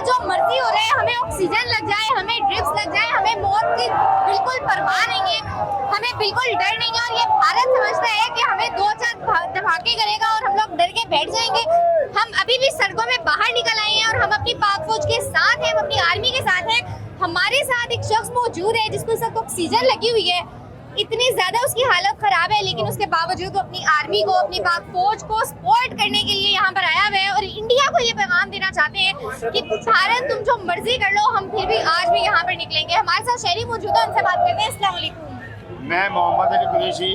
जो मर्जी हो रहा है, हमें ऑक्सीजन लग जाए, हमें ड्रिप्स लग जाए, हमें मौत की बिल्कुल परवाह नहीं है, हमें बिल्कुल डर नहीं है। और ये भारत समझता है कि हमें 2-4 धमाके करेगा और हम लोग डर के बैठ जाएंगे। हम अभी भी सड़कों में बाहर निकल आए हैं और हम अपनी पाक फौज के साथ हैं, हम अपनी आर्मी के साथ हैं। हमारे साथ एक शख्स मौजूद है जिसको सिर्फ ऑक्सीजन लगी हुई है, इतनी ज्यादा उसकी हालत खराब है, लेकिन उसके बावजूद वो अपनी आर्मी को, अपनी पाक फौज को सपोर्ट करने के लिए यहाँ पर आया हुआ है। और इंडिया को ये पैगाम देना चाहते हैं कि भारत तुम जो मर्जी कर लो, हम फिर भी आज भी यहाँ पर निकलेंगे। हमारे साथ शहरी मौजूद है, उनसे बात करते हैं। अस्सलाम वालेकुम। मैं मोहम्मद अली कुरैशी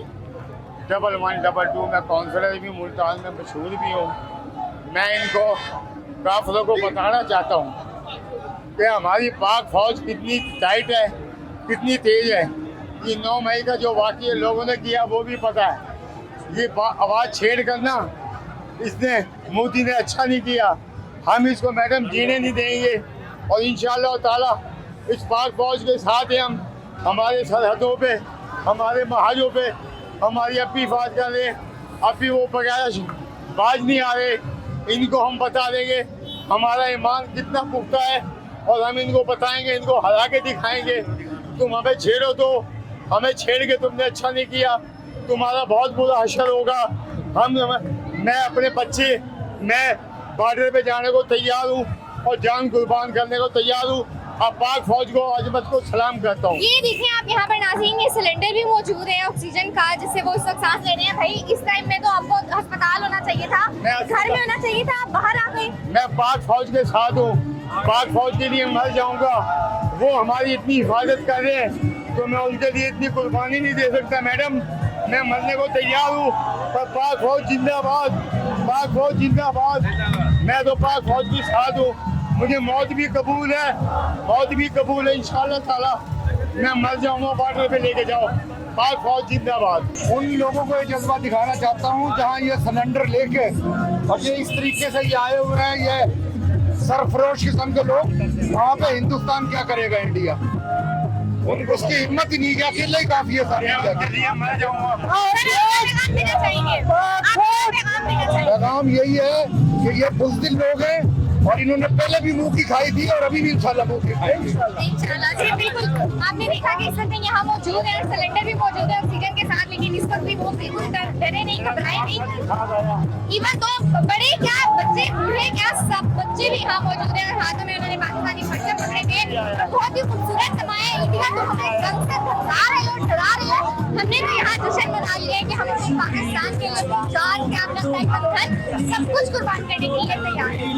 1112, मैं काउंसलर भी मुल्तान में मशहूर भी हूँ। मैं इनको काफिलों को बताना चाहता हूँ कि हमारी पाक फौज कितनी टाइट है, कितनी तेज है। ये 9 मई का जो वाक़या लोगों ने किया वो भी पता है। ये आवाज़ छेड़ करना इसने मोदी ने अच्छा नहीं किया। हम इसको मैडम जीने नहीं देंगे और इंशाअल्लाह ताला इस पाक फौज के साथ हैं हम। हमारे सरहदों पे, हमारे महाजों पे हमारी अब भी हिफाजत कर रहे, अब भी वो बगैर बाज नहीं आ रहे। इनको हम बता देंगे हमारा ईमान कितना पुख्ता है और हम इनको बताएंगे, इनको हरा के दिखाएंगे। तुम हमें छेड़ो तो हमें छेड़ के तुमने अच्छा नहीं किया, तुम्हारा बहुत बुरा हशर होगा। मैं अपने बच्चे, मैं बॉर्डर पे जाने को तैयार हूँ और जान कुर्बान करने को तैयार हूँ। अब पाक फौज को, अजमत को सलाम करता हूँ। ये देखिए आप यहाँ पर नाज़रीन, ये सिलेंडर भी मौजूद है ऑक्सीजन का, जिससे वो इस वक्त सांस ले रहे हैं। भाई इस टाइम में तो आपको अस्पताल होना चाहिए था, घर में होना चाहिए था, आप बाहर आ गए। मैं पाक फौज के साथ हूँ, पाक फौज के लिए मर जाऊँगा। वो हमारी इतनी हिफाजत कर रहे हैं तो मैं उनके लिए इतनी कुर्बानी नहीं दे सकता मैडम। मैं मरने को तैयार हूँ पर पाक फौज जिंदाबाद, पाक फौज जिंदाबाद। मैं तो पाक फौज के साथ हूँ, मुझे मौत भी कबूल है, मौत भी कबूल है इंशाअल्लाह ताला। मैं मर जाऊँगा, बॉर्डर पे लेके जाओ। पाक फौज जिंदाबाद। उन लोगों को ये जज्बा दिखाना चाहता हूँ जहाँ ये सिलेंडर लेके और ये इस तरीके से ये आए हुए हैं, ये सरफरोश किस्म के लोग। वहाँ पे हिंदुस्तान क्या करेगा, इंडिया उसकी हिम्मत ही नहीं, अकेले ही काफी है सारी। पैगाम यही है कि ये बुज़दिल लोग हैं और इन्होंने पहले भी मुंह की खाई थी और अभी भी इंशाल्लाह मुंह की खाएंगे। इंशाल्लाह जी, बिल्कुल। आपने देखा कि इस वक्त यहाँ मौजूद है, सिलेंडर भी मौजूद है ऑक्सीजन के साथ, लेकिन इस वक्त भी वो बिल्कुल डरे नहीं, घबराए नहीं। इवन तो बड़े क्या, बच्चे बूढ़े क्या, सब बच्चे भी यहाँ मौजूद है और हाथों में उन्होंने पाकिस्तानी झंडे पकड़े थे। बहुत ही खूबसूरत समय है। इंडिया तो हमें जंग से धमका रही है, डरा रही है। हमने तो यहाँ जश्न मना लिया है कि हम पाकिस्तान के लिए जान, क्या अपना सब कुछ कुर्बान करने के लिए तैयार हैं।